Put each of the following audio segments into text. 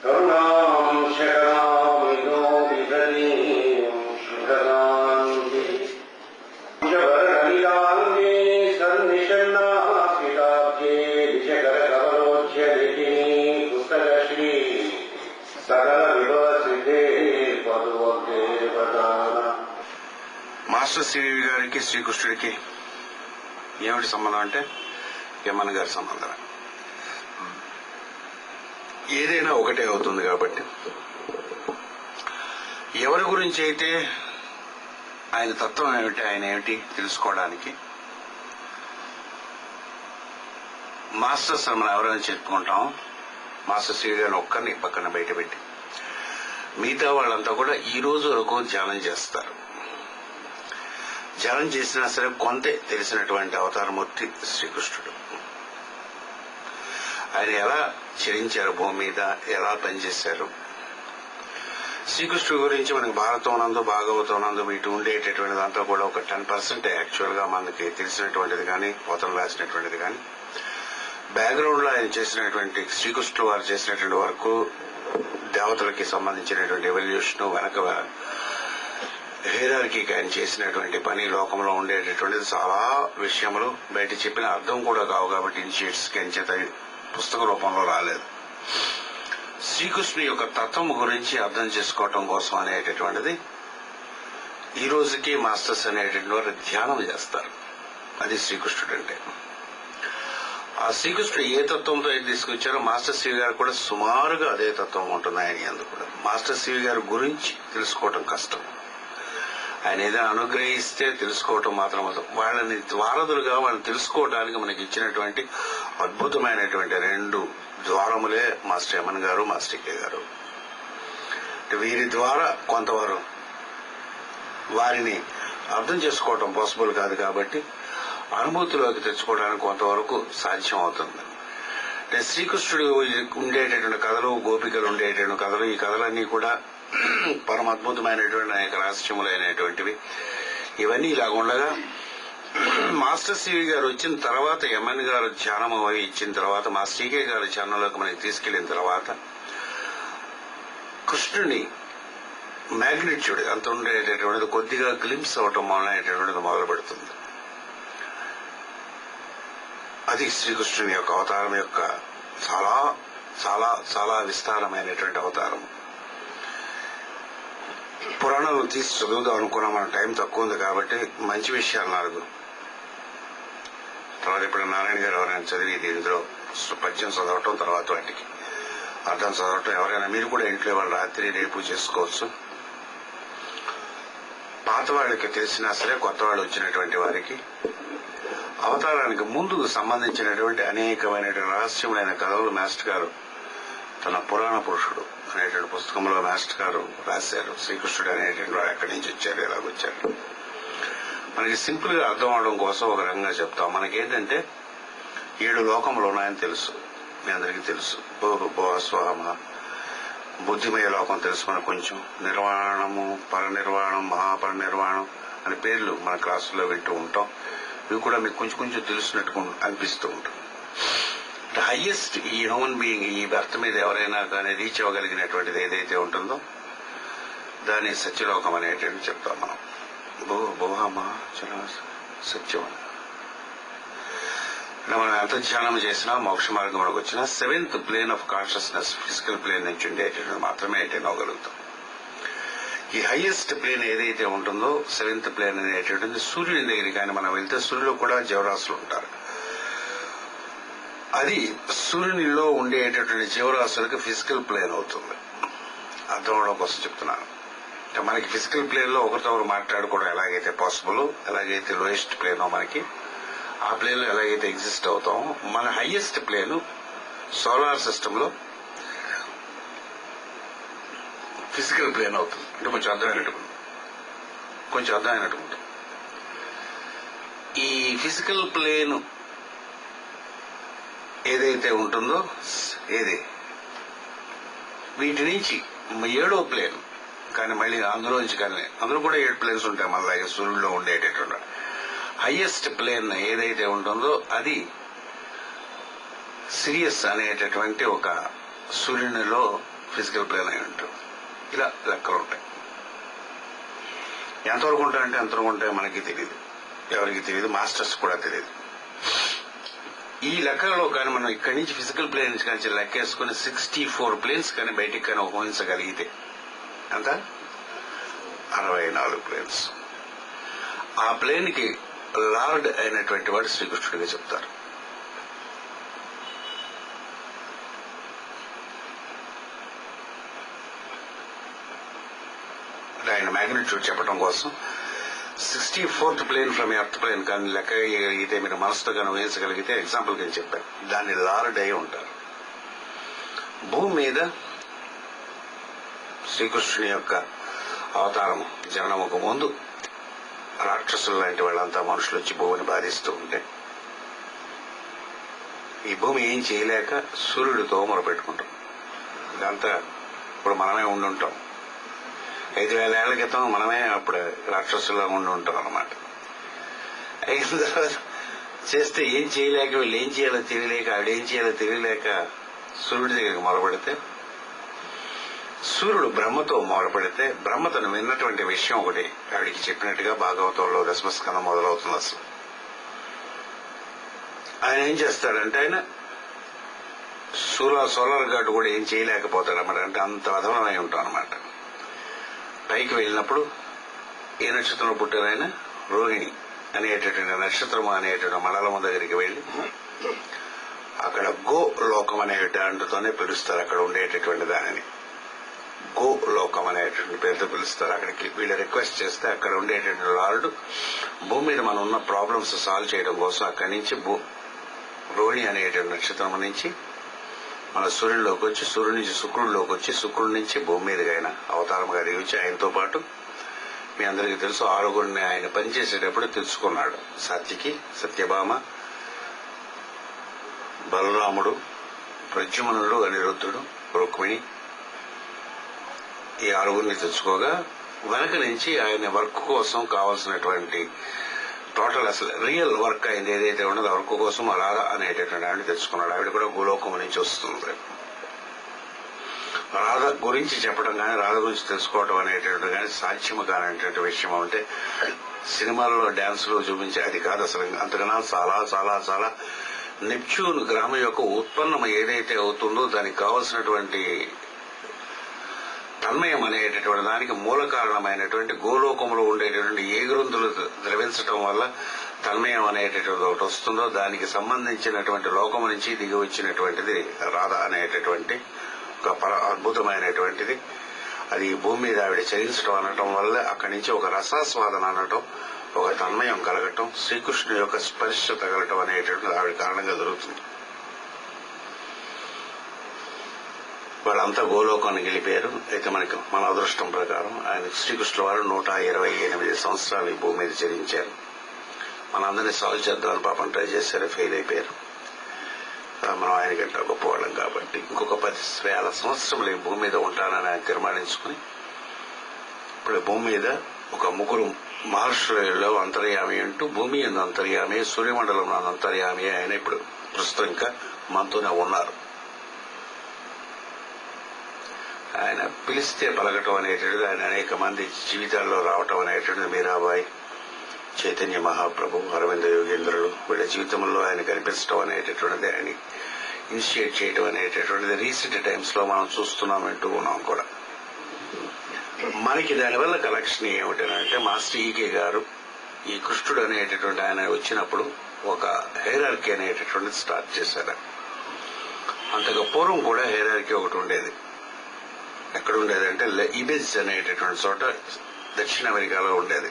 కరుణాం శకరాం వినోదితనీం శుభదాంతి జవరనిలాంగే సన్నిషన్నాపితాబ్జే విజకరకవలోచ్యదిని పుస్తకశ్రీ సకల విభవసిద్ధే పదువగ్గే ప్రధాన. Master CV గారికి శ్రీకృష్ణుడికి ఏమిటి సంబంధం అంటే యమన్ గారి సంబంధం. ఏదైనా ఒకటే అవుతుంది కాబట్టి ఎవరి గురించి అయితే ఆయన తత్వం ఏమిటి, ఆయన ఏమిటి తెలుసుకోవడానికి మాస్టర్స్ మనం ఎవరైనా చెప్పుకుంటాం. మాస్టర్ సివి గారిని ఒక్కరిని పక్కన బయట పెట్టి మిగతా వాళ్ళంతా కూడా ఈ రోజు వరకు ధ్యానం చేస్తారు. ధ్యానం చేసినా సరే కొంతే తెలిసినటువంటి అవతారమూర్తి శ్రీకృష్ణుడు. ఆయన ఎలా చరించారు, భూమి మీద ఎలా పనిచేశారు. శ్రీకృష్ణుడి గురించి మనకి భారతం నందు భాగవతం నందు ఇటు ఉండేటటువంటి దాంట్లో కూడా ఒక 10% యాక్చువల్ గా మనకి తెలిసినటువంటిది కానీ పోతన రాసినటువంటిది కానీ బ్యాక్గ్రౌండ్ లో ఆయన చేసినటువంటి శ్రీకృష్ణుడు వారు చేసినటువంటి వరకు దేవతలకి సంబంధించినటువంటి ఎవల్యూషన్ వెనక హేరార్కి ఆయన చేసినటువంటి పని లోకంలో ఉండేటటువంటిది చాలా విషయములు బయట చెప్పిన అర్థం కూడా కావు కాబట్టి ఇనిషియేట్స్ అంచేత పుస్తక రూపంలో రాలేదు. శ్రీకృష్ణుని యొక్క తత్వం గురించి అర్థం చేసుకోవటం కోసం అనేటటువంటిది ఈ రోజుకి మాస్టర్స్ అనేటువంటి వారు ధ్యానం చేస్తారు. అది శ్రీకృష్ణుడు అంటే. ఆ శ్రీకృష్ణుడు ఏ తత్వంతో అయితే తీసుకొచ్చారో మాస్టర్ సివి గారు కూడా సుమారుగా అదే తత్వం ఉంటుంది ఆయన యందు కూడా. మాస్టర్ సివి గారి గురించి తెలుసుకోవటం కష్టం. ఆయన ఏదైనా అనుగ్రహిస్తే తెలుసుకోవటం మాత్రం వాళ్ళని ద్వారదులుగా వాళ్ళని తెలుసుకోవడానికి మనకి ఇచ్చినటువంటి అద్భుతమైనటువంటి 2 ద్వారములే మాస్టర్ యమన్ గారు, మాస్టర్ కే గారు. వీరి ద్వారా కొంతవారు వారిని అర్థం చేసుకోవటం పాసిబుల్ కాదు కాబట్టి అనుభూతిలోకి తెచ్చుకోవడానికి కొంతవరకు సాధ్యం అవుతుంది. అంటే శ్రీకృష్ణుడు ఉండేటటువంటి కథలు, గోపికలు ఉండేటటువంటి కథలు, ఈ కథలన్నీ కూడా పరమ అద్భుతమైనటువంటి అనేక రహస్యములైనటువంటివి. ఇవన్నీ ఇలా ఉండగా మాస్టర్ సివి గారు వచ్చిన తర్వాత, యమన్ గారు ధ్యానం అవి ఇచ్చిన తర్వాత, మాస్టర్ కే గారు ధ్యానంలోకి మనకి తీసుకెళ్లిన తర్వాత కృష్ణుని మ్యాగ్నిట్యూడ్ అంత ఉండేటటువంటిది కొద్దిగా గ్లింప్స్ అవటం అనేటటువంటిది మొదలు పెడుతుంది. అది శ్రీకృష్ణుని యొక్క అవతారం యొక్క చాలా చాలా చాలా విస్తారమైనటువంటి అవతారం. పురాణాలు తీసి చదువుదాం అనుకున్నాం, మన టైం తక్కువ ఉంది కాబట్టి మంచి విషయాలు 4 తర్వాత ఇప్పుడు నారాయణ గారు ఎవరైనా చదివి దీనిలో పద్యం చదవటం, తర్వాత వాటికి అర్థం చదవటం, ఎవరైనా మీరు కూడా ఇంట్లో వాళ్ళు రాత్రి రేపు చేసుకోవచ్చు. పాత వాళ్ళకి తెలిసినా సరే కొత్త వాళ్ళు వచ్చినటువంటి వారికి అవతారానికి ముందుకు సంబంధించినటువంటి అనేకమైనటువంటి రహస్యములైన కథలు మాస్టర్ గారు తన పురాణ పురుషుడు అనేటువంటి పుస్తకంలో మాస్టర్ గారు రాశారు. శ్రీకృష్ణుడు అనేటువంటి వాడు ఎక్కడి నుంచి వచ్చారు, ఎలాగొచ్చారు మనకి సింపుల్ గా అర్థం అవడం కోసం ఒక రకంగా చెప్తాం. మనకేంటంటే 7 లోకములు ఉన్నాయని తెలుసు, మీ అందరికీ తెలుసు. స్వామ బుద్ధిమయ లోకం తెలుసు మనకు కొంచెం. నిర్వాణము, పరనిర్వాణం, మహాపరినిర్వాణం అనే పేర్లు మన క్లాసుల్లో వింటూ ఉంటాం. ఇవి కూడా మీకు కొంచెం కొంచెం తెలుసున్నట్టు అనిపిస్తూ ఉంటుంది. హైయెస్ట్ ఈ హ్యూమన్ బీయింగ్ ఈ బర్త్ మీద ఎవరైనా కానీ రీచ్ అవ్వగలిగినటువంటిది ఏదైతే ఉంటుందో దాన్ని సత్యలోకం అనేటువంటి చెప్తాం మనం. సత్యం మనం ఎంత ధ్యానం చేసినా మోక్ష మార్గంలోకి వచ్చినా 7th plane of consciousness physical plane నుంచి ఉండేటటువంటి మాత్రమే అటెండ్ అవ్వగలుగుతాం. ఈ హైయెస్ట్ ప్లేన్ ఏదైతే ఉంటుందో 7th ప్లేన్ అనేటటువంటి సూర్యుని దగ్గరికి కానీ మనం వెళ్తే సూర్యులో కూడా జీవరాశులు ఉంటారు. అది సూర్యునిలో ఉండేటటువంటి జీవరాశులకు ఫిజికల్ ప్లేన్ అవుతుంది. అర్థం అవడం కోసం చెప్తున్నాను. అంటే మనకి ఫిజికల్ ప్లేన్ లో ఒకరితో ఒకరు మాట్లాడుకోవడం ఎలాగైతే పాసిబుల్, ఎలాగైతే లోయెస్ట్ ప్లేనో మనకి ఆ ప్లేన్ లో ఎలాగైతే ఎగ్జిస్ట్ అవుతామో మన హైయెస్ట్ ప్లేన్ సోలార్ సిస్టమ్ లో ఫిజికల్ ప్లేన్ అవుతుంది. అంటే కొంచెం అర్థమైనట్టు ఈ ఫిజికల్ ప్లేన్ ఏదైతే ఉంటుందో వీటి నుంచి 7వ ప్లేన్ కానీ మళ్ళీ అందులోంచి కానీ అందులో కూడా 7 ప్లేన్స్ ఉంటాయి మళ్ళీ సూర్యుల్లో ఉండేటటువంటి హైయెస్ట్ ప్లేన్ ఏదైతే ఉంటుందో అది సిరియస్ అనేటటువంటి ఒక సూర్యునిలో ఫిజికల్ ప్లేన్ అయి ఉంటాం. ఇలా లెక్కలు ఉంటాయి. ఎంతవరకు ఉంటాయంటే ఎంతవరకు ఉంటాయో మనకి తెలియదు, ఎవరికి తెలియదు, మాస్టర్స్ కూడా తెలియదు. ఈ లెక్కలలో కానీ మనం ఇక్కడి నుంచి ఫిజికల్ ప్లేన్స్ కానీ లెక్కేసుకుని 64 ప్లేన్స్ కానీ బయటికి కానీ ఊహించగలిగితే అంత 64 ప్లేన్స్. ఆ ప్లేన్ కి లార్డ్ అయినటువంటి వాడు శ్రీకృష్ణుడిగా చెప్తారు. ఆయన మ్యాగ్నిట్యూడ్ చెప్పడం కోసం 64th plane from earth plane కానీ లెక్క వేయగలిగితే, మీరు మనసుతో కానీ ఊహించగలిగితే, ఎగ్జాంపుల్ గా చెప్పాను, దాన్ని లార్డ్ అయి ఉంటారు. భూమి మీద శ్రీకృష్ణుని యొక్క అవతారం జననముకు ముందు రాక్షసులు లాంటి వాళ్ళంతా మనుషులు వచ్చి భూమిని బాధిస్తూ ఉంటే ఈ భూమి ఏం చేయలేక సూర్యుడితో మొరపెట్టుకుంటాం. ఇదంతా ఇప్పుడు మనమే ఉండుంటాం. 5,000 ఏళ్ల క్రితం మనమే అప్పుడు రాక్షసుల్లో ఉండి ఉంటాం అన్నమాట. అయిన తర్వాత చేస్తే ఏం చేయలేక, వీళ్ళు ఏం చేయాలో తెలియలేక, ఆవిడేం చేయాలో తెలియలేక సూర్యుడి దగ్గరికి మొరపెడితే, సూర్యుడు బ్రహ్మతో మొరపెడితే, బ్రహ్మ తను విన్నటువంటి విషయం ఒకటి ఆవిడికి చెప్పినట్టుగా భాగవతంలో దశమస్కందం మొదలవుతుంది. అసలు ఆయన ఏం చేస్తాడంటే, ఆయన సోలార్ గార్డు కూడా ఏం చేయలేకపోతాడు అన్నమాట. అంటే అంత అధమనమై ఉంటాం అనమాట. పైకి వెళ్ళినప్పుడు ఏ నక్షత్రంలో పుట్టారు ఆయన? రోహిణి అనేటటువంటి నక్షత్రము అనేటువంటి మండలము దగ్గరికి వెళ్ళి అక్కడ గో లోకం అనే దాంట్తోనే పిలుస్తారు. అక్కడ ఉండేటటువంటి దానిని గో లోకం అనేటువంటి పేరుతో పిలుస్తారు. అక్కడికి వీళ్ళు రిక్వెస్ట్ చేస్తే అక్కడ ఉండేటువంటి లార్డు భూమి మీద మనం ఉన్న ప్రాబ్లమ్స్ సాల్వ్ చేయడం కోసం అక్కడి నుంచి రోహిణి అనేటువంటి నక్షత్రం నుంచి మన సూర్యుడిలోకి వచ్చి, సూర్యుడి నుంచి శుక్రుడిలోకి వచ్చి, శుక్రుడి నుంచి భూమి మీదకి ఆయన అవతారంగా దిగుచ్చి, ఆయనతో పాటు మీ అందరికీ తెలుసు 6గురిని ఆయన పనిచేసేటప్పుడు తెలుసుకున్నాడు. సాత్వికి, సత్యభామ, బలరాముడు, ప్రద్యుమ్నుడు, అనిరుద్ధుడు, రుక్మిణి, ఈ 6గురిని తెచ్చుకోగా వెనక నుంచి ఆయన వర్క్ కోసం కావాల్సినటువంటి టోటల్ అసలు రియల్ వర్క్ అయింది ఏదైతే ఉండదో వర్క్ కోసం రాధ అనేటటువంటి ఆవిడ తెచ్చుకున్నాడు. ఆవిడ కూడా భూలోకం నుంచి వస్తుంది. రాధ గురించి చెప్పడం కానీ, రాధ గురించి తెలుసుకోవడం అనేటటువంటి కానీ సాధ్యము కానటువంటి విషయం అంటే సినిమాల్లో డాన్సులు చూపించే అది కాదు. అసలు అంతకన్నా చాలా చాలా చాలా నెప్ట్యూన్ గ్రహం యొక్క ఉత్పన్నం ఏదైతే అవుతుందో దానికి కావలసినటువంటి తన్మయం అనేటటువంటి దానికి మూల కారణమైనటువంటి గోలోకంలో ఉండేటటువంటి ఏ గ్రంథులు ద్రవించటం వల్ల తన్మయం అనేటటువంటి ఒకటి వస్తుందో దానికి సంబంధించినటువంటి లోకం నుంచి దిగి వచ్చినటువంటిది రాధ అనేటటువంటి ఒక అద్భుతమైనటువంటిది. అది భూమి మీద ఆవిడ చరించడం అనటం వల్ల అక్కడి నుంచి ఒక రసాస్వాదన అనటం, ఒక తన్మయం కలగటం, శ్రీకృష్ణుని యొక్క స్పర్శ తగలటం అనేటటువంటి ఆవిడ కారణంగా జరుగుతుంది. వాళ్ళంతా గోలోకానికి వెళ్ళిపోయారు. అయితే మనకి మన అదృష్టం ప్రకారం ఆయన శ్రీకృష్ణుల వారు 128 సంవత్సరాలు ఈ భూమి మీద చరించారు. మనందరినీ సాల్వ్ చేద్దామని పాపం ట్రై చేశారు, ఫెయిల్ అయిపోయారు. మనం ఆయన కంటే గొప్పవాళ్ళం కాబట్టి ఇంకొక 10,000 సంవత్సరములు ఈ భూమి మీద ఉంటానని ఆయన తీర్మానించుకుని ఇప్పుడు భూమి మీద ఒక 3 మహర్షులలో అంతర్యామి అంటూ భూమి ఎందు అంతర్యామి, సూర్యమండలం అంతర్యామి ఆయన ఇప్పుడు ప్రస్తుతం ఇంకా మనతోనే ఉన్నారు. ఆయన పిలిస్తే పలకటం అనేటువంటిది, ఆయన అనేక మంది జీవితాల్లో రావటం అనేటువంటిది, మీరాబాయి, చైతన్య మహాప్రభు, అరవింద యోగేంద్రులు వీళ్ళ జీవితంలో ఆయన కనిపించడం అనేటటువంటిది, ఆయన ఇనిషియేట్ చేయడం అనేటటువంటిది రీసెంట్ టైమ్స్ లో మనం చూస్తున్నాం, వింటూ ఉన్నాం కూడా. మనకి దానివల్ల కలెక్షన్ ఏమిటంటే మాస్టర్ ఈకే గారు ఈ కృష్ణుడు అనేటటువంటి ఆయన వచ్చినప్పుడు ఒక హైరార్కీ అనేటటువంటిది స్టార్ట్ చేశారు. అంతకు పూర్వం కూడా హైరార్కీ ఒకటి ఉండేది. ఎక్కడ ఉండేదంటే ఇబెజ్ అనేటటువంటి చోట దక్షిణ అమెరికాలో ఉండేది.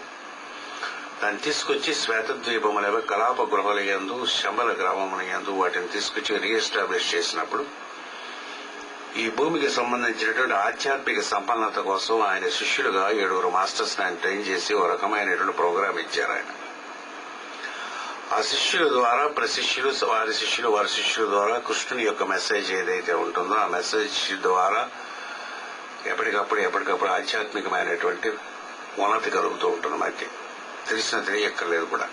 దాన్ని తీసుకొచ్చి శ్వేతద్వీపముల కలాప గృహాల యందు, శంబల గ్రామముల యందు వాటిని తీసుకొచ్చి రీఎస్టాబ్లిష్ చేసినప్పుడు ఈ భూమికి సంబంధించినటువంటి ఆధ్యాత్మిక సంపన్నత కోసం ఆయన శిష్యులుగా 7 మాస్టర్స్ ఆయన ట్రైన్ చేసి ఒక రకమైనటువంటి ప్రోగ్రాం ఇచ్చారు. ఆయన ఆ శిష్యుల ద్వారా ప్రశిష్యులు, వారి శిష్యులు, వారి శిష్యుల ద్వారా కృష్ణుని యొక్క మెసేజ్ ఏదైతే ఉంటుందో ఆ మెసేజ్ ద్వారా ఎప్పటికప్పుడు ఆధ్యాత్మికమైనటువంటి ఉన్నతి కలుగుతూ ఉంటుంది. మనకి తెలియక్కర్లేదు కూడా.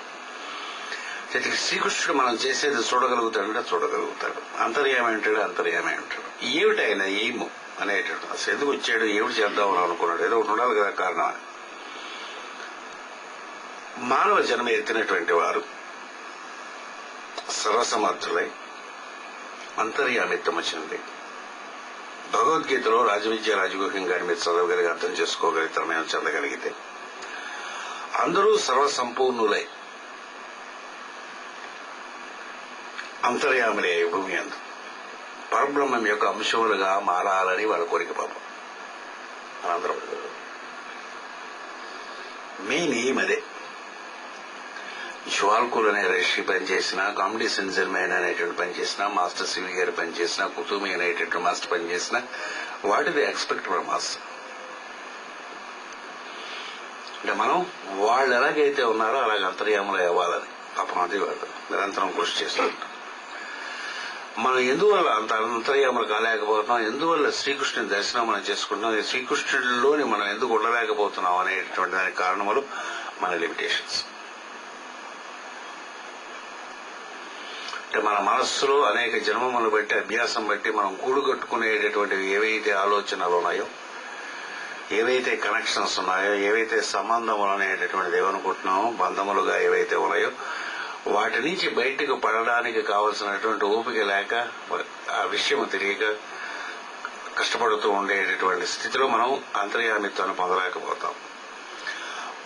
శ్రీకృష్ణుడు మనం చేసేది చూడగలుగుతాడంటే చూడగలుగుతాడు, అంతర్యామి అంటాడు, అంతర్యామి అంటాడు. ఏమిటైనా ఎయిమ్ అనేటువంటి అసలు ఎందుకు వచ్చాడు, ఏమిటి చేద్దామని అనుకున్నాడు, ఏదో ఒకటి ఉండాలి కదా కారణం అని. మానవ జన్మ ఎత్తినటువంటి వారు సర్వసమర్థులై అంతర్యామిత్వం వచ్చింది. భగవద్గీతలో రాజవిద్య రాజగుహ్యం గారి మీద చదవగలిగి అర్థం చేసుకోగలుగుతాం మేము చదవగలిగితే. అందరూ సర్వసంపూర్ణులై అంతర్యాములే భూమి అందు పరబ్రహ్మం యొక్క అంశములుగా మారాలని వాళ్ళ కోరిక పాపం. మనందరం మెయిన్ ఏం అదే. జ్వాల్కుల్ అనే ఋషి పనిచేసిన, కామెడీ సెన్జర్మైన్ అనేటువంటి పనిచేసిన, మాస్టర్ సివి గారు పనిచేసిన, కుతుమి అనేటువంటి మాస్టర్ పనిచేసిన, what the expect from us. అంటే మనం వాళ్ళు ఎలాగైతే ఉన్నారో అలాగే అంతర్యాములు అవ్వాలని పాపం అది వాళ్ళు నిరంతరం కృషి చేస్తుంటారు. మనం ఎందువల్ల అంత అంతర్యాములు కాలేకపోతున్నాం, ఎందువల్ల శ్రీకృష్ణుని దర్శనం మనం చేసుకుంటున్నాం, శ్రీకృష్ణుడిలోని మనం ఎందుకు ఉండలేకపోతున్నాం అనేటువంటి దానికి కారణములు మన లిమిటేషన్స్. అంటే మన మనస్సులో అనేక జన్మములను బట్టి అభ్యాసం బట్టి మనం కూడుగట్టుకునేటటువంటి ఏవైతే ఆలోచనలు ఉన్నాయో, ఏవైతే కనెక్షన్స్ ఉన్నాయో, ఏవైతే సంబంధములు అనేటటువంటిది ఏమనుకుంటున్నామో, బంధములుగా ఏవైతే ఉన్నాయో వాటి నుంచి బయటకు పడడానికి కావలసినటువంటి ఓపిక లేక, ఆ విషయం తెలియక కష్టపడుతూ ఉండేటటువంటి స్థితిలో మనం అంతర్యామిత్వాన్ని పొందలేకపోతాం.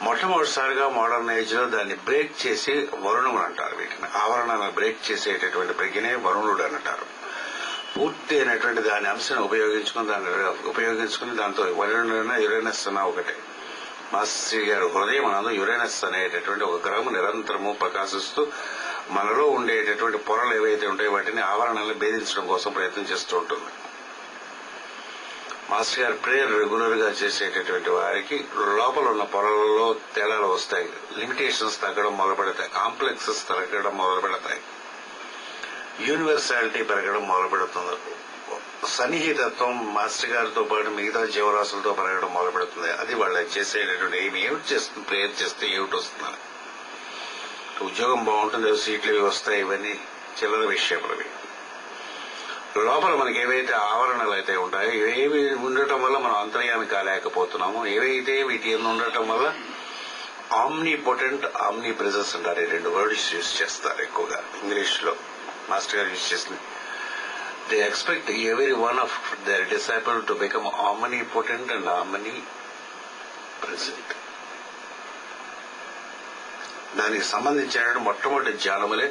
మొట్టమొదటిసారిగా మోడర్న్ ఏజ్ లో దాన్ని బ్రేక్ చేసి వరుణములు అంటారు. వీటిని ఆవరణను బ్రేక్ చేసేటటువంటి ప్రజ్ఞనే వరుణుడు అంటారు. పూర్తి అయినటువంటి దాని అంశాన్ని ఉపయోగించుకుని దాంతో వరుణుడైనా యురేనస్ అన్నా ఒకటే. మాస్టర్ గారు హృదయం అనందు యురేనస్ అనేటటువంటి ఒక గ్రహము నిరంతరము ప్రకాశిస్తూ మనలో ఉండేటటువంటి పొరలు ఏవైతే ఉంటాయో వాటిని ఆవరణలను భేదించడం కోసం ప్రయత్నం చేస్తూ ఉంటుంది. మాస్టర్ గారు ప్రేయర్ రెగ్యులర్ గా చేసేటటువంటి వారికి లోపల ఉన్న పొరలలో తేడాలు వస్తాయి, లిమిటేషన్స్ తగ్గడం మొదలు పెడతాయి, కాంప్లెక్సెస్ తగ్గడం మొదలు పెడతాయి, యూనివర్సాలిటీ పెరగడం మొదలు పెడుతుంది, సన్నిహితత్వం మాస్టర్ గారితో పాటు మిగతా జీవరాశులతో పెరగడం మొదలు పెడుతుంది. అది వాళ్ళు చేసేటటువంటి ఏమిటి చేస్తుంది, ప్రేయర్ చేస్తే ఏమిటి వస్తుందని. ఉద్యోగం బాగుంటుంది, సీట్లు ఇవి వస్తాయి, ఇవన్నీ చిల్లర విషయములవి. లోపల మనకి ఏవైతే ఆవరణలు అయితే ఉంటాయో, ఏవి ఉండటం వల్ల మనం అంతర్యామి కాలేకపోతున్నామో, ఏవైతే వీటి ఉండటం వల్ల ఆమ్నీ పొటెంట్, ఆమ్నీ ప్రెజెన్స్ అంటారు. ఈ రెండు వర్డ్స్ యూజ్ చేస్తారు ఎక్కువగా ఇంగ్లీష్ లో. మాస్టర్ గారు యూజ్ చేసింది they expect every one of their disciple to become omni potent and omni present. దానికి సంబంధించిన మొట్టమొదటి జ్ఞానములే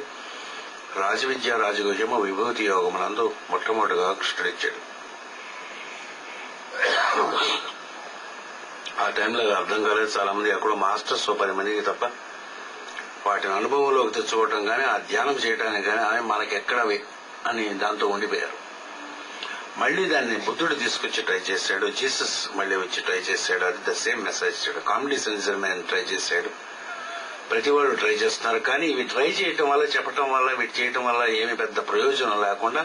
రాజవిద్య రాజగుహ్యము విభూతి యోగమునందు మొట్టమొదటిగా కృష్ణుడిచ్చాడు. ఆ టైంలో అర్థం కాలేదు చాలా మంది. అక్కడ మాస్టర్స్ 10 మందికి తప్ప వాటిని అనుభవంలోకి తెచ్చుకోవటం కానీ ఆ ధ్యానం చేయడానికి కానీ ఆమె మనకెక్కడవి అని దాంతో ఉండిపోయారు. మళ్లీ దాన్ని బుద్ధుడు తీసుకొచ్చి ట్రై చేశాడు, జీసస్ మళ్లీ వచ్చి ట్రై చేశాడు, అది ద సేమ్ మెసేజ్ ఇచ్చాడు. కామెడీ సెన్సర్మెన్ ట్రై చేశాడు, ప్రతి వాళ్ళు ట్రై చేస్తున్నారు. కానీ ఇవి ట్రై చేయటం వల్ల, చెప్పటం వల్ల, వీటి చేయటం వల్ల ఏమి పెద్ద ప్రయోజనం లేకుండా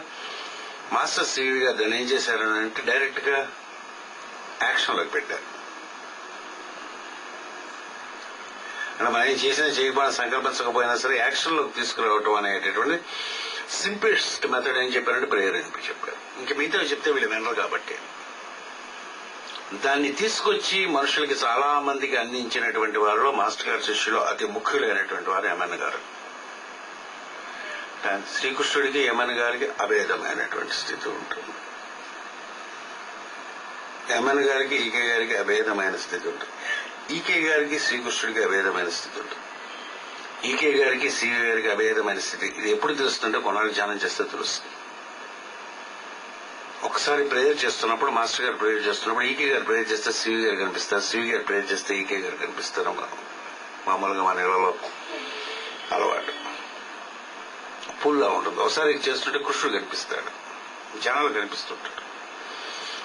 మాస్టర్ సివి గారు దాన్ని ఏం చేశారు అంటే డైరెక్ట్ గా యాక్షన్ లోకి పెట్టారు. అంటే మనం ఏం చేసినా చేయకపోయినా సంకల్పించకపోయినా సరే యాక్షన్ లోకి తీసుకురావటం అనేటటువంటి సింప్లెస్ట్ మెథడ్ ఏం చెప్పారంటే ప్రేయర్ అని చెప్పారు. ఇంక మిగతా చెప్తే వీళ్ళు వినరు కాబట్టి దాన్ని తీసుకొచ్చి మనుషులకి చాలా మందికి అందించినటువంటి వారిలో మాస్టర్ గారి శిష్యులు అతి ముఖ్యులైనటువంటి వారు యమన్ గారు. శ్రీకృష్ణుడికి యమన్ గారికి అభేదమైనటువంటి స్థితి ఉంటుంది, యమన్ గారికి ఈకే గారికి అభేదమైన స్థితి ఉంటుంది, ఈకే గారికి శ్రీకృష్ణుడికి అభేదమైన స్థితి ఉంటుంది, ఈకే గారికి సివి గారికి అభేదమైన స్థితి. ఇది ఎప్పుడు తెలుస్తుంటే కొన్నాళ్ళు ధ్యానం చేస్తే తెలుస్తుంది. ఒకసారి ప్రేయర్ చేస్తున్నప్పుడు, మాస్టర్ గారు ప్రేయర్ చేస్తున్నప్పుడు ఈకే గారు ప్రేయర్ చేస్తే సివి గారు కనిపిస్తారు, సివి గారు ప్రేయర్ చేస్తే ఈకే గారు కనిపిస్తారు. మామూలుగా మన ఇళ్లలో అలవాటు పుల్లా ఉంటుంది. ఒకసారి చేస్తుంటే కృష్ణుడు కనిపిస్తాడు, జనాలు కనిపిస్తుంటాడు,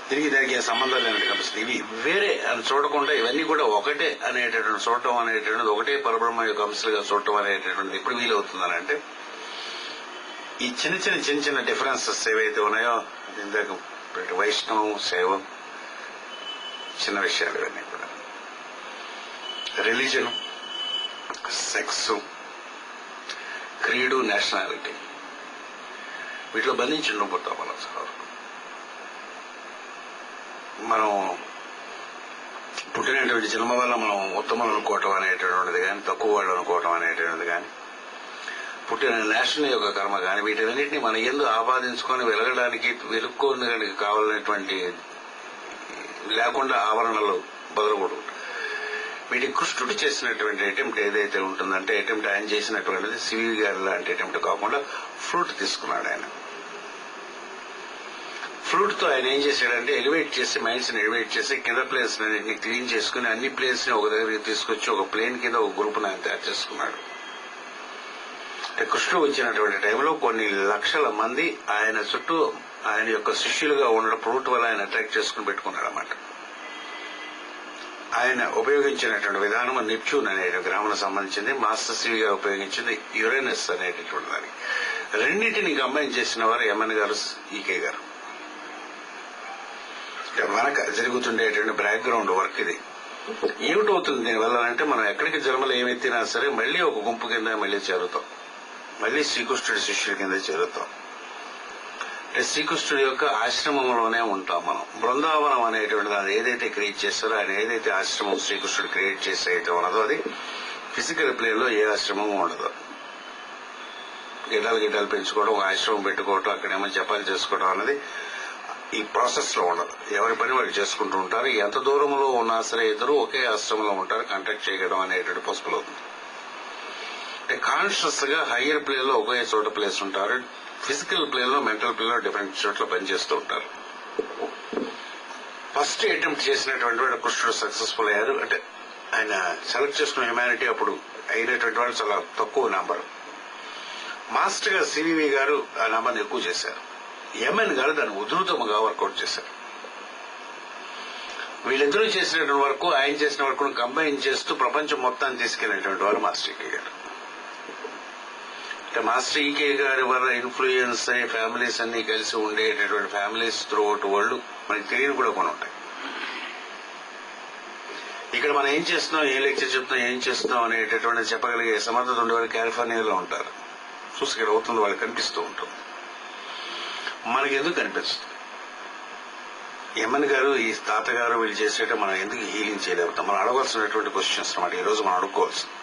తిరిగి దానికి ఏ సంబంధం లేనట్టు కనిపిస్తుంది. ఇవి వేరే అని చూడకుండా ఇవన్నీ కూడా ఒకటే అనేటటువంటి చూడటం అనేటటువంటిది, ఒకటే పరబ్రహ్మ యొక్క అంశాలుగా చూడటం అనేటటువంటిది ఎప్పుడు వీలవుతుందని అంటే ఈ చిన్న చిన్న డిఫరెన్సెస్ ఏవైతే ఉన్నాయో, ఇందాక వైష్ణవం, శైవం, చిన్న విషయాలు ఇవన్నీ కూడా, రిలీజన్, సెక్స్, క్రీడు, నేషనాలిటీ, వీటిలో బంధించి ఉండిపోతాం మనం. మనం పుట్టినటువంటి జన్మ వల్ల మనం ఉత్తములు అనుకోవటం అనేటటువంటిది కానీ, తక్కువ వాళ్ళు అనుకోవటం అనేటటువంటిది కానీ, పుట్టిన నేషనల్ యొక్క కర్మ కానీ, వీటన్నిటిని మన యందు ఆపాదించుకొని వెలుక్కోడానికి కావాలనేటువంటి లేకుండా ఆవరణలు బదులుకూడదు. వీటి కృష్ణుడు చేసినటువంటి అటెంప్ట్ ఏదైతే ఉంటుందంటే, అటెంప్ట్ ఆయన చేసినటువంటిది సివి గారి లాంటి అటెంప్ట్ కాకుండా ఫ్రూట్ తీసుకున్నాడు ఆయన. ఫ్రూట్ తో ఆయన ఏం చేశాడంటే ఎలివేట్ చేసి, మైండ్స్ ని ఎలివేట్ చేసి కింద ప్లేస్ ని క్లీన్ చేసుకుని అన్ని ప్లేస్ ని ఒక దగ్గరికి తీసుకొచ్చి ఒక ప్లేన్ కింద ఒక గ్రూప్ ఆయన తయారు చేసుకున్నాడు. అంటే కృష్ణుడు వచ్చినటువంటి టైంలో కొన్ని లక్షల మంది ఆయన చుట్టూ ఆయన యొక్క శిష్యులుగా ఉండడం ఫ్రూట్ వల్ల ఆయన అట్రాక్ట్ చేసుకుని పెట్టుకున్నాడు అన్నమాట. ఆయన ఉపయోగించినటువంటి విధానం నెప్ట్యూన్ అనే గ్రహములకు సంబంధించింది, మాస్టర్ సివి గారు ఉపయోగించింది యురేనస్ అనేటటువంటి దానికి. రెండింటిని కంబైన్ చేసిన వారు ఎంఎన్ గారు, ఈకే గారు. మనకు జరుగుతుండేటువంటి బ్యాక్గ్రౌండ్ వర్క్ ఇది. ఏమిటవుతుంది దీనివల్ల అంటే, మనం ఎక్కడికి జన్మలు ఏమెత్తినా సరే మళ్లీ ఒక గుంపు కింద మళ్లీ చేరుతాం, మళ్లీ శ్రీకృష్ణుడి శిష్యుడి కింద చేరుతాం. అంటే శ్రీకృష్ణుడి యొక్క ఆశ్రమంలోనే ఉంటాం మనం. బృందావనం అనేటువంటిది అది ఏదైతే క్రియేట్ చేస్తారో, ఆయన ఏదైతే ఆశ్రమం శ్రీకృష్ణుడు క్రియేట్ చేసేయటం ఉన్నదో అది ఫిజికల్ ప్లేన్ లో ఏ ఆశ్రమం ఉండదు. గిడ్డలు పెంచుకోవడం, ఒక ఆశ్రమం పెట్టుకోవటం, అక్కడేమో జపాలు చేసుకోవడం అనేది ఈ ప్రాసెస్ లో ఉండదు. ఎవరి పని వాళ్ళు చేసుకుంటూ ఉంటారు. ఎంత దూరంలో ఉన్నా సరే ఇద్దరు ఒకే ఆశ్రమంలో ఉంటారు. కాంటాక్ట్ చేయడం అనేటువంటి పాసిబుల్ అవుతుంది. అంటే కాన్షియస్ గా హయ్యర్ ప్లేన్ లో ఒకే చోట ప్లేస్ ఉంటారు, ఫిజికల్ ప్లేన్ లో, మెంటల్ ప్లేన్ లో డిఫరెంట్ చోట్ల పనిచేస్తూ ఉంటారు. ఫస్ట్ అటెంప్ట్ చేసినటువంటి వాడు కృష్ణుడు సక్సెస్ఫుల్ అయ్యారు. అంటే ఆయన సెలెక్ట్ చేసుకున్న హ్యుమానిటీ అప్పుడు అయినటువంటి వాళ్ళు చాలా తక్కువ నెంబర్. మాస్టర్ గా సివివి గారు ఆ నెంబర్ని ఎక్కువ చేశారు. ఎంఎన్ గారు దాన్ని ఉధృతముగా వర్కౌట్ చేశారు. వీళ్ళిద్దరూ చేసినటువంటి వరకు, ఆయన చేసిన వరకు కంబైన్ చేస్తూ ప్రపంచం మొత్తాన్ని తీసుకెళ్లినటువంటి వారు మాస్టర్ ఈకే గారు. అంటే మాస్టర్ ఈకే గారి వల్ల ఇన్ఫ్లుయెన్స్ అయ్యే ఫ్యామిలీస్ అన్ని కలిసి ఉండేటటువంటి ఫ్యామిలీస్ త్రూ అవుట్ వరల్డ్ మనకి తెలియని కూడా కొన్ని ఉంటాయి. ఇక్కడ మనం ఏం చేస్తున్నాం, ఏ లెక్చర్ చెప్తున్నాం, ఏం చేస్తున్నాం అనేటటువంటి చెప్పగలిగే సమర్థత ఉండేవారు కాలిఫోర్నియాలో ఉంటారు. చూసి ఇక్కడ అవుతుంది వాళ్ళకి కనిపిస్తూ ఉంటుంది. మనకి ఎందుకు కనిపిస్తుంది? ఎంఎన్ గారు, ఈ తాతగారు వీళ్ళు చేసేట మనం ఎందుకు హీలింగ్ చేయలేకపోతాం? మనం అడగవలసినటువంటి క్వశ్చన్స్ అన్నమాట ఈ రోజు మనం అడుక్కోవాల్సింది.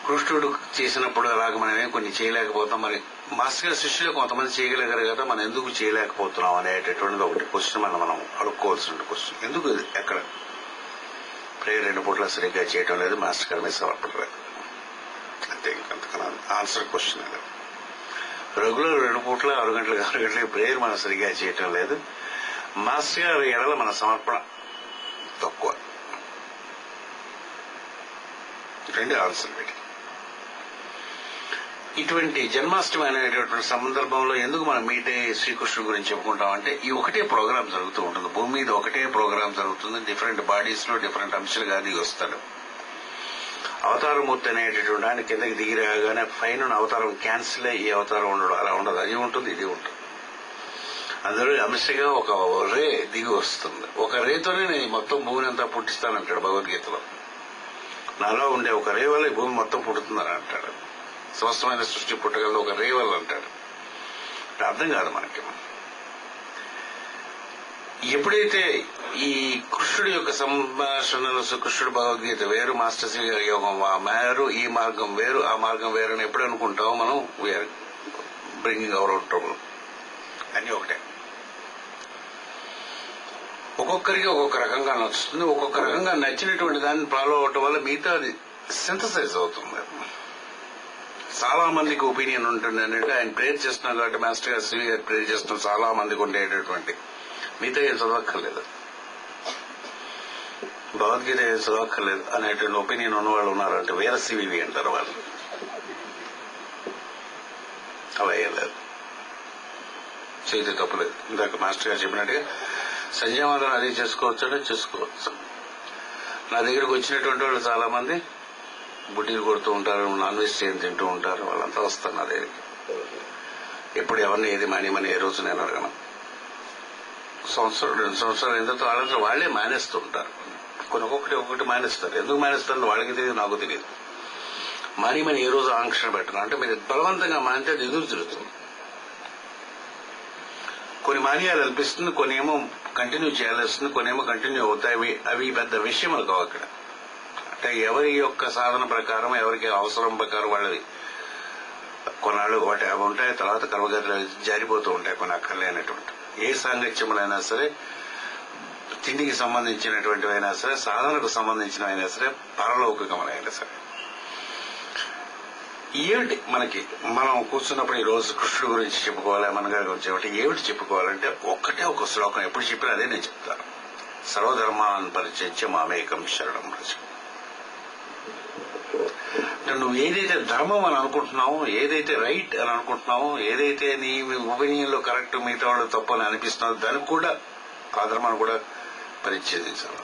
కృష్ణుడు చేసినప్పుడు అలాగే మనమే కొన్ని చేయలేకపోతాం. మరి మాస్టర్ గారి శిష్యులు కొంతమంది చేయగలిగారు కదా, మనం ఎందుకు చేయలేకపోతున్నాం అనేటటువంటిది ఒకటి క్వశ్చన్ మనం అడుక్కోవాల్సిన క్వశ్చన్. ఎందుకు ఎక్కడ ప్రేయర్ 2 పూట్ల సరిగ్గా చేయటం లేదు, మాస్టర్ గారి మీద సమర్పడలేదు, అంతే. ఇంకంతకన్నా ఆన్సర్ క్వశ్చన్ అది. రెగ్యులర్ 2 పూట్ల 6 గంటలకి ప్రేయర్ మనం సరిగ్గా చేయటం లేదు, మాస్టర్ గారి ఎడల మన సమర్పణ తక్కువ. రెండు ఆన్సర్ పెట్టి ఇటువంటి జన్మాష్టమి అనేటటువంటి సందర్భంలో ఎందుకు మనం మీట్ అయ్యి శ్రీకృష్ణుడి గురించి చెప్పుకుంటాం అంటే, ఈ ఒకటే ప్రోగ్రామ్ జరుగుతూ ఉంటుంది. భూమి మీద ఒకటే ప్రోగ్రామ్ జరుగుతుంది. డిఫరెంట్ బాడీస్ లో డిఫరెంట్ అంశాలుగా దిగి వస్తాడు. అవతారమూర్తి అనేటటువంటి ఆయన కిందకి దిగి రాగానే పైన అవతారం క్యాన్సిల్ అయ్యి ఈ అవతారం ఉండడు, అలా ఉండదు. అది ఉంటుంది, ఇది ఉంటుంది. అందులో అంశగా ఒక రే దిగి వస్తుంది. ఒక రేతోనే నేను మొత్తం భూమిని అంతా పుట్టిస్తానంటాడు భగవద్గీతలో. నాలో ఉండే ఒక రే వల్ల ఈ భూమి మొత్తం పుడుతుందని అంటాడు. స్వస్థమైన సృష్టి పుట్టగలదు ఒక రే వల్ల అంటాడు. అర్థం కాదు మనకి. ఎప్పుడైతే ఈ కృష్ణుడి యొక్క సంభాషణలు, కృష్ణుడు భగవద్గీత వేరు, మాస్టర్ శ్రీ గారి యోగం వేరు, ఈ మార్గం వేరు, ఆ మార్గం వేరు అని ఎప్పుడు అనుకుంటామో మనం we are bringing our out trouble. అన్ని ఒకటే. ఒక్కొక్కరికి ఒక్కొక్క రకంగా నచ్చుతుంది. ఒక్కొక్క రకంగా నచ్చినటువంటి దాన్ని ఫాలో అవటం వల్ల మిగతా అది సింథసైజ్ అవుతుంది. చాలా మందికి ఒపీనియన్ ఉంటుంది అంటే, ఆయన ప్రేర్ చేస్తున్నాం కాబట్టి మాస్టర్ గారు శ్రీ గారు ప్రేర్ చేస్తున్నాం, చాలా మందికి ఉండేటటువంటి మిగతా ఏం చదవక్కర్లేదు, భగవద్గీత ఏం చదవక్కర్లేదు అనేటువంటి ఒపీనియన్ ఉన్నవాళ్ళు ఉన్నారంటే వేరే సివివి అంటారు వాళ్ళు. అలా ఏం లేదు, చేతి తప్పలేదు. ఇందాక మాస్టర్ గారు చెప్పినట్టుగా సంజయమానం అది చేసుకోవచ్చు, చేసుకోవచ్చు. నా దగ్గరకు వచ్చినటువంటి వాళ్ళు చాలా మంది బుడ్డీలు కొడుతూ ఉంటారు, నాన్ వెజ్ చేయని తింటూ ఉంటారు. వాళ్ళంతా వస్తారు నా దగ్గరికి. ఎప్పుడు ఎవరిని ఏది మానేమని ఏ రోజు నేను అడగను. సంవత్సరం 2 సంవత్సరాలు ఎంత వాళ్ళంతా వాళ్లే మానేస్తూ ఉంటారు. ఒక్కొక్కటి మానేస్తారు. ఎందుకు మానేస్తారని వాళ్ళకి తెలియదు, నాకు తెలియదు. మానేమని ఏ రోజు ఆంక్షణ పెట్టను. అంటే మీరు బలవంతంగా మానితే అది ఎదురు తిరుగుతుంది. కొన్ని మానేయాలి అనిపిస్తుంది, కొన్ని ఏమో కంటిన్యూ చేయాల్సి వస్తుంది, కొన్నేమో కంటిన్యూ అవుతాయి. అవి పెద్ద విషయములు కావు అక్కడ. అంటే ఎవరి యొక్క సాధన ప్రకారం, ఎవరికి అవసరం ప్రకారం వాళ్ళది కొన్నాళ్ళు వాటి అవి ఉంటాయి. తర్వాత కర్మగతులు జారిపోతూ ఉంటాయి కొన్ని అక్కర్లేనటువంటి. ఏ సాంగత్యములైనా సరే, తిండికి సంబంధించినటువంటివైనా సరే, సాధనకు సంబంధించినవైనా సరే, పరలౌకికములైనా సరే. ఏమిటి మనం కూర్చున్నప్పుడు ఈ రోజు కృష్ణుడు గురించి చెప్పుకోవాలి, మన గారి గురించి ఏమిటి చెప్పుకోవాలంటే ఒకటే ఒక శ్లోకం ఎప్పుడు చెప్పినా అదే నేను చెప్తాను. సర్వధర్మాన్ పరిత్యజ్య మామేకం శరణం వ్రజ. నువ్వు ఏదైతే ధర్మం అని అనుకుంటున్నావో, ఏదైతే రైట్ అని అనుకుంటున్నావో, ఏదైతే నీ ఒపీనియన్ లో కరెక్ట్, మిగతా వాళ్ళు తప్పు అని అనిపిస్తున్నావు, దానికి కూడా ఆ ధర్మాన్ని కూడా పరిచ్ఛేదించాలి.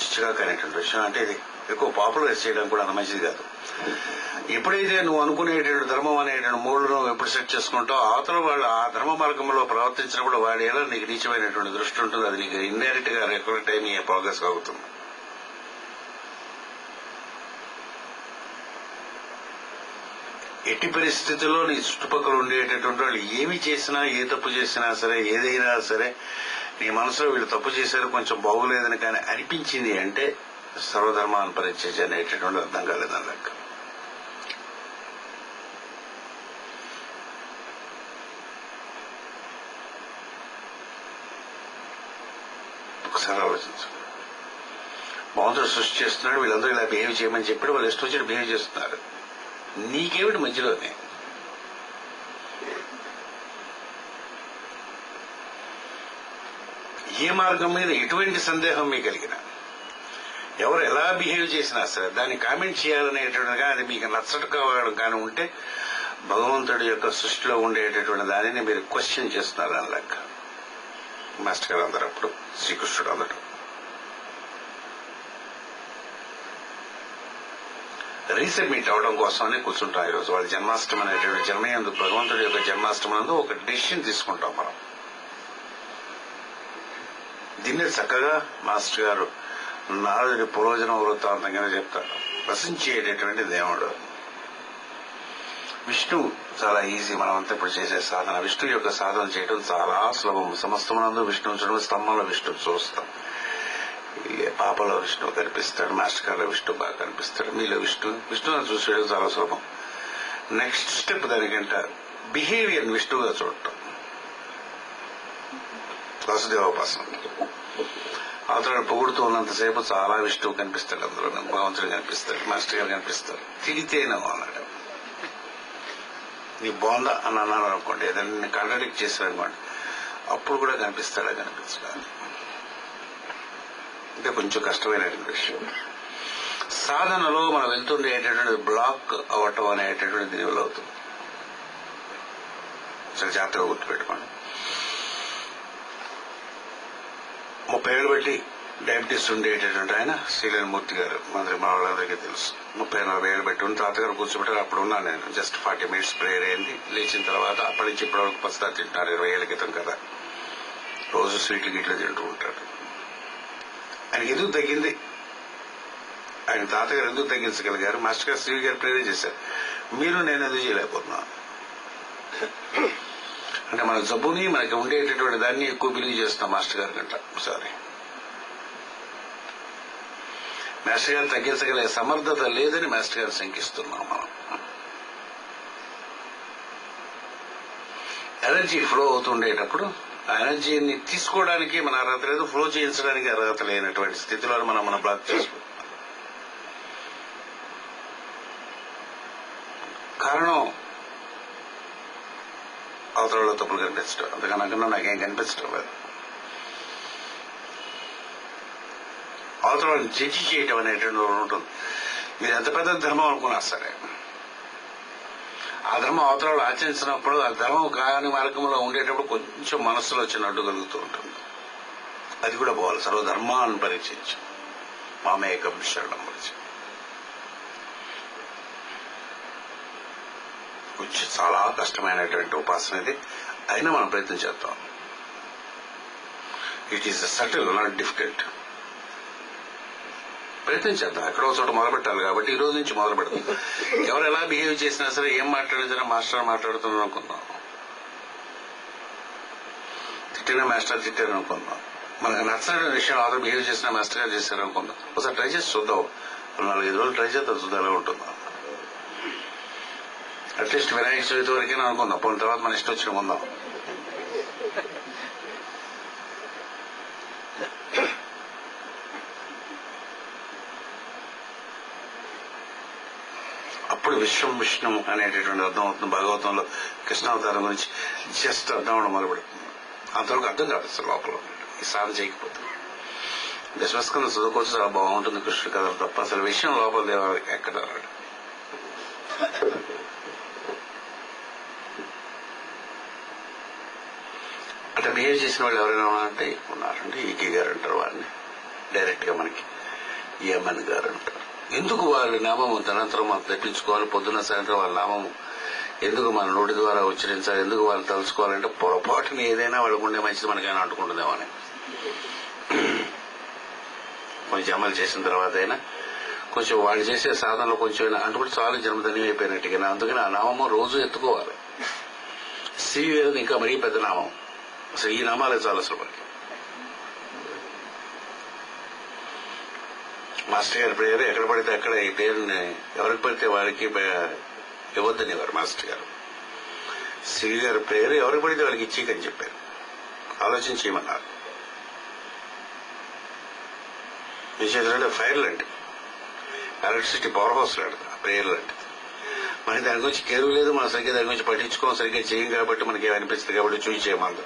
చికాకు అనేటువంటి విషయం. అంటే ఇది ఎక్కువ పాపులరైజ్ చేయడం కూడా అంత మంచిది కాదు. ఎప్పుడైతే నువ్వు అనుకునేటువంటి ధర్మం అనేటువంటి మూడు నువ్వు ఎప్పుడు సెట్ చేసుకుంటావు, అవతల వాళ్ళు ఆ ధర్మ మార్గంలో ప్రవర్తించినప్పుడు వాడి ఎలా నీకు నీచమైనటువంటి దృష్టి ఉంటుంది. అది నీకు ఇండైరెక్ట్ గా రిఫ్లెక్ట్ అయి నీ ప్రోగ్రెస్ అవుతుంది. ఎట్టి పరిస్థితుల్లో నీ చుట్టుపక్కల ఉండేటటువంటి వాళ్ళు ఏమి చేసినా, ఏ తప్పు చేసినా సరే, ఏదైనా సరే, నీ మనసులో వీళ్ళు తప్పు చేశారు, కొంచెం బాగులేదని కానీ అనిపించింది అంటే సర్వధర్మాన్ని పరిత్యజ్య అనేటటువంటి అర్థం కాలేదని లెక్క. ఒకసారి ఆలోచించు. భగవంతుడు సృష్టి చేస్తున్నాడు, వీళ్ళందరూ ఇలా బిహేవ్ చేయమని చెప్పాడు, వాళ్ళు ఇష్టం వచ్చి బిహేవ్ చేస్తున్నారు. నీకేమిటి మధ్యలోనే? ఏ మార్గం మీద ఎటువంటి సందేహం మీకు కలిగినా, ఎవరు ఎలా బిహేవ్ చేసినా సరే దాన్ని కామెంట్ చేయాలనేటువంటిగా, అది మీకు నచ్చటం కానీ ఉంటే భగవంతుడి యొక్క సృష్టిలో ఉండేటటువంటి దానిని మీరు క్వశ్చన్ చేస్తున్నారు అని లెక్క. మాస్టర్ గారు అందరూ అప్పుడు శ్రీకృష్ణుడు అందరూ రీసబ్మిట్ అవడం కోసమని కూర్చుంటాం. ఈరోజు వాళ్ళ జన్మాష్టమి అనేటువంటి జన్మయందు, భగవంతుడి యొక్క జన్మాష్టమి ఒక డెసిషన్ తీసుకుంటాం మనం. దీన్ని చక్కగా మాస్టర్ గారు నారదుడి పురోజన వృత్తాంతంగానే చెప్తారు. రసించేటటువంటి దేవుడు విష్ణు చాలా ఈజీ. మనమంతా ఇప్పుడు చేసే సాధన, విష్ణు యొక్క సాధన చేయడం చాలా సులభం. సమస్తమునందు విష్ణువు చూడడం, స్తంభంలో విష్ణువు చూస్తాం, పాపలో విష్ణువు కనిపిస్తాడు, మాస్టర్ గారిలో విష్ణు బాగా కనిపిస్తాడు, మీలో విష్ణువుని చూసేయడం చాలా సులభం. నెక్స్ట్ స్టెప్ దానికంటే బిహేవియర్ విష్ణువుగా చూడటం, వాసుదేవోపాసన. అతను పొగుడుతూ ఉన్నంతసేపు చాలా విష్ణువు కనిపిస్తాడు, అందులో భగవంతుడు కనిపిస్తాడు, మాస్టర్ గారు కనిపిస్తారు. తిరిగితేనో అన్నాడు, నీ బాగుందా అని అన్నాను అనుకోండి, ఏదైనా కాంట్రాడిక్ట్ చేశాను అనుకోండి, అప్పుడు కూడా కనిపిస్తాడా కనిపించడా అంటే కొంచెం కష్టమైనటువంటి విషయం. సాధనలో మనం వెళ్తుండేటటువంటి బ్లాక్ అవటం అనేటటువంటి దీనివల్ల అవుతుంది. చాలా జాగ్రత్తగా గుర్తుపెట్టుకోండి. 30 ఏళ్ళు బట్టి డయాబెటీస్ ఉండేటటువంటి ఆయన శ్రీలేనిమూర్తి గారు, మంత్రి మా వాళ్ళందరికీ తెలుసు. 30-40 ఏళ్ళు బట్టి ఉన్న తాతగారు కూర్చోబెట్టారు. అప్పుడు ఉన్నాను నేను. జస్ట్ 40 minutes ప్రేయర్ అయింది. లేచిన తర్వాత అప్పటి నుంచి ఇప్పటి వరకు పచ్చదా తింటున్నారు. 20 ఏళ్ల క్రితం కదా. రోజు స్వీట్లు గిట్లు తింటూ ఉంటాడు. ఆయనకి ఎందుకు తగ్గింది? ఆయన తాతగారు ఎందుకు తగ్గించగలిగారు? మాస్టర్ గారు శ్రీ గారు ప్రేరణ చేశారు. మీరు నేను ఎందుకు చేయలేకపోతున్నాను అంటే మన జబ్బుని, మనకి ఉండేటటువంటి దాన్ని ఎక్కువ బిలీవ్ చేస్తున్నాం మాస్టర్ గారి కంట. సారీ, మాస్టర్ గారు తగ్గించగలిగే సమర్థత లేదని మాస్టర్ గారు శంకిస్తున్నాం. మనం ఎనర్జీ ఫ్లో అవుతుండేటప్పుడు ఆ ఎనర్జీని తీసుకోవడానికి మన అర్హత లేదు, ఫ్లో చేయించడానికి అర్హత లేనటువంటి స్థితిలో మనం బ్లాక్ చేసుకుంటాం. కారణం అవతలలో తప్పులు కనిపించడం, అంతకన్నా నాకేం కనిపించడం లేదు. అవతలను జడ్జి చేయటం అనేటువంటి ఉంటుంది. మీరు ఎంత పెద్ద ధర్మం అనుకున్నా సరే, ఆ ధర్మం అవతరాలు ఆచరించినప్పుడు, ఆ ధర్మం కాని మార్గంలో ఉండేటప్పుడు కొంచెం మనస్సులో వచ్చిన అడ్డు కలుగుతూ ఉంటుంది. అది కూడా పోవాలి. సర్వధర్మాన్ని పరిచయించు మామేకం శరణం పరిచయం. కొంచెం చాలా కష్టమైనటువంటి ఉపాసన ఇది, అయినా మనం ప్రయత్నం చేద్దాం. It is subtle, not difficult. ప్రయత్నం చేద్దాం. ఎక్కడో చోట మొదలుపెట్టాలి కాబట్టి ఈ రోజు నుంచి మొదలు పెడతాం. ఎవరు ఎలా బిహేవ్ చేసినా సరే, ఏం మాట్లాడినా మాస్టర్ మాట్లాడుతున్నాం అనుకుందాం. కొట్టిన మాస్టర్ తిట్టారు అనుకుందాం, మనకు నచ్చని విషయం అవతల బిహేవ్ చేసిన మాస్టర్ గారు చేశారు అనుకుందాం, ఒకసారి ట్రై చేసి చూద్దాం, 4-5 రోజులు ట్రై చేద్దాం, చూద్దాం ఎలా ఉంటుందా. అట్లీస్ట్ వినాయక చవితి వరకైనా అనుకుందాం, పోయిన తర్వాత మన ఇష్టం వచ్చిన ఉందాం. అప్పుడు విశ్వం విష్ణు అనేటటువంటి అర్థం అవుతుంది. భాగవతంలో కృష్ణావతారం గురించి జస్ట్ అర్థం అవడం మొదలుపెడుతుంది. అంతవరకు అర్థం కాదు అసలు లోపల ఈ సాధన చేయకపోతే. దశమస్కందం చదువుకోవచ్చు, చాలా బాగుంటుంది కృష్ణుడు కథలు తప్ప అసలు విషయం లోపల దేవాలి ఎక్కడ రాడు. అట్లా బిహేవ్ చేసిన వాళ్ళు ఎవరైనా అంటే ఉన్నారంటే ఈకే గారు అంటారు, వారిని డైరెక్ట్ గా మనకి యమన్ గారు అంటారు. ఎందుకు వాళ్ళ నామము తనంతరం మనం తెప్పించుకోవాలి, పొద్దున్న సాయంత్రం వాళ్ళ నామము ఎందుకు మన నోటి ద్వారా ఉచ్చరించాలి, ఎందుకు వాళ్ళు తలుచుకోవాలంటే పొరపాటుని ఏదైనా వాళ్ళకు ఉండే మంచిది మనకైనా అంటుకుంటుందేమో అని. కొంచెం అమలు చేసిన తర్వాత అయినా కొంచెం వాళ్ళు చేసే సాధనలో కొంచెం అంటుకుంటే చాలా జన్మధన్యం అయిపోయినట్టుగా, అందుకని ఆ నామము రోజు ఎత్తుకోవాలి. సివి అనేది ఇంకా మరీ పెద్ద నామం, అసలు ఈ నామాలే చాలా అసలు మనకి. మాస్టర్ గారి ప్రేయర్ ఎక్కడ పడితే అక్కడ ఈ పేరుని ఎవరికి పడితే వారికి ఇవ్వద్దనేవారు మాస్టర్ గారు. సివి గారి ప్రేయర్ ఎవరికి పడితే వాళ్ళకి ఇచ్చేకని చెప్పారు, ఆలోచించేయమన్నారు. విశేషంటే ఫైర్ లాంటి ఎలక్ట్రిసిటీ పవర్ హౌస్ లాంటిది ఆ ప్రేయర్ లాంటిది. మనకి దాని గురించి కేరు లేదు, మనం సరిగ్గా దాని గురించి పట్టించుకోం, సరిగ్గా చేయం కాబట్టి మనకి ఏమనిపిస్తుంది కాబట్టి చూసి చేయమంది.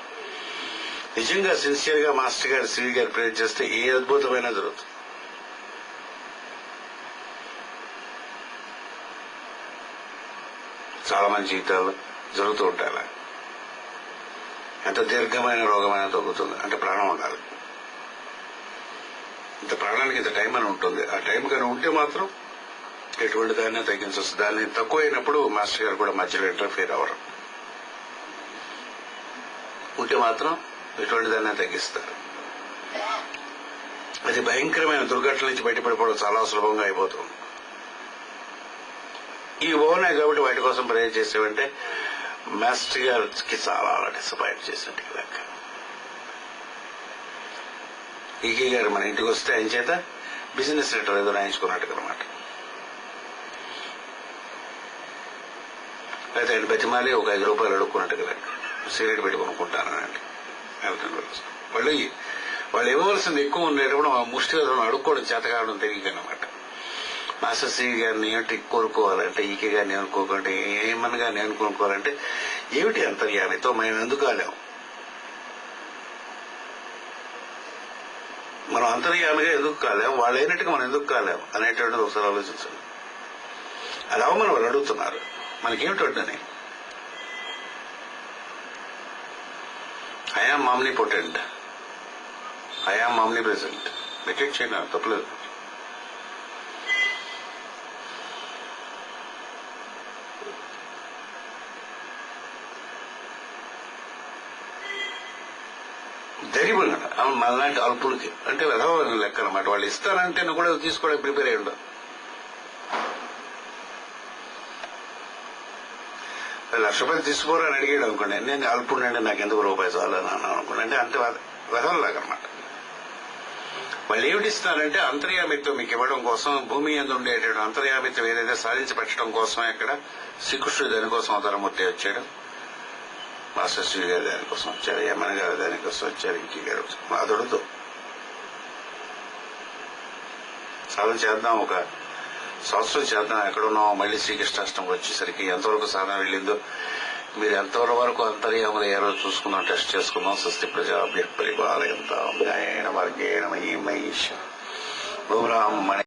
నిజంగా సిన్సియర్ గా మాస్టర్ గారు సివి గారు ప్రేయర్ చేస్తే ఏ అద్భుతమైనా జరుగుతుంది. చాలా మంది జీవితాలు జరుగుతూ ఉంటాయి. అలా ఎంత దీర్ఘమైన రోగమైనా తగ్గుతుంది అంటే ప్రాణం ఉండాలి. ఇంత ప్రాణానికి ఇంత టైం అని ఉంటుంది, ఆ టైం కానీ ఉంటే మాత్రం ఎటువంటి దాన్ని తగ్గించవచ్చు. దాన్ని తక్కువ అయినప్పుడు మాస్టర్ గారు కూడా మధ్యలో ఇంటర్ఫియర్ అవ్వరు, ఉంటే మాత్రం ఎటువంటి దాన్ని తగ్గిస్తారు. అది భయంకరమైన దుర్ఘటన నుంచి బయటపడిపోవడం చాలా సులభంగా అయిపోతుంది. ఇవి బాగున్నాయి కాబట్టి వాటి కోసం ప్రేయర్ చేసేవంటే మాస్టర్ గారికి చాలా డిసప్పాయింట్ చేసినట్టు లెక్క. ఈకే గారు మన ఇంటికి వస్తే ఆయన చేత బిజినెస్ లెటర్ ఏదో రాయించుకున్నట్టు అనమాట. అయితే ఆయన బతిమాలి ఒక 5 రూపాయలు అడుక్కున్నట్టు లెక్క, సిగరెట్ పెట్టి కొనుక్కుంటానండి. వాళ్ళు ఇవ్వవలసింది ఎక్కువ ఉండేటప్పుడు ఆ ముష్టిగా అడుక్కోవడం చేత కావడం తెలియకనమాట. మాస్టర్ సి గారిని ఏమిటి కోరుకోవాలంటే, ఈకే గారిని అనుకోకంటే, ఏమన్ గారిని అనుకోవాలంటే ఏమిటి అంతర్యామితో మేము ఎందుకు కాలేము, మనం అంతర్యామిగా ఎందుకు కాలేము, వాళ్ళు అయినట్టుగా మనం ఎందుకు కాలేము అనేటువంటిది ఒకసారి ఆలోచించండి. అలా మనం వాళ్ళు అడుగుతున్నారు, మనకేమిటండి I am omnipotent, I am omnipresent, meditate చేయను తప్పలేదు. ధైర్యం మనలాంటి అల్పులకి అంటే వెధవని లెక్క అనమాట. వాళ్ళు ఇస్తారంటే నువ్వు కూడా తీసుకోవడానికి ప్రిపేర్ అయ్యి ఉండవు. 1,00,000 రూపాయలు తీసుకోరు అని అడిగాడు అనుకోండి, నేను అల్పుండండి నాకు ఎందుకు రూపాయి చాలు అని అన్నాను అనుకోండి, అంటే అంతే వెధవలాగా అనమాట. వాళ్ళు ఏమిటి ఇస్తారంటే అంతర్యామిత్వం మీకు ఇవ్వడం కోసం, భూమి యందు ఉండేటువంటి అంతర్యామిత్వం ఏదైతే సాధించి పెట్టడం కోసం ఇక్కడ శ్రీకృష్ణుడు దానికోసం అవతారమూర్తి వచ్చాడు, మాస్టర్ శ్రీ గారు దానికోసం వచ్చారు, యమన్ గారు దానికోసం వచ్చారు, ఇంకీ గారు అదొడదు. సాధన చేద్దాం, ఒక సంవత్సరం చేద్దాం, ఎక్కడున్నాం మళ్ళీ శ్రీకృష్ణాష్టమికి వచ్చేసరికి ఎంతవరకు సాధన వెళ్ళిందో, మీరు ఎంతవరకు అంతర్యాములు అయ్యారో చూసుకుందాం, టెస్ట్ చేసుకుందాం. స్వస్తి ప్రజాభ్య పరిపాలయంతాం న్యాయేన మార్గేణ మహీ మహేష బ్రహ్మణి.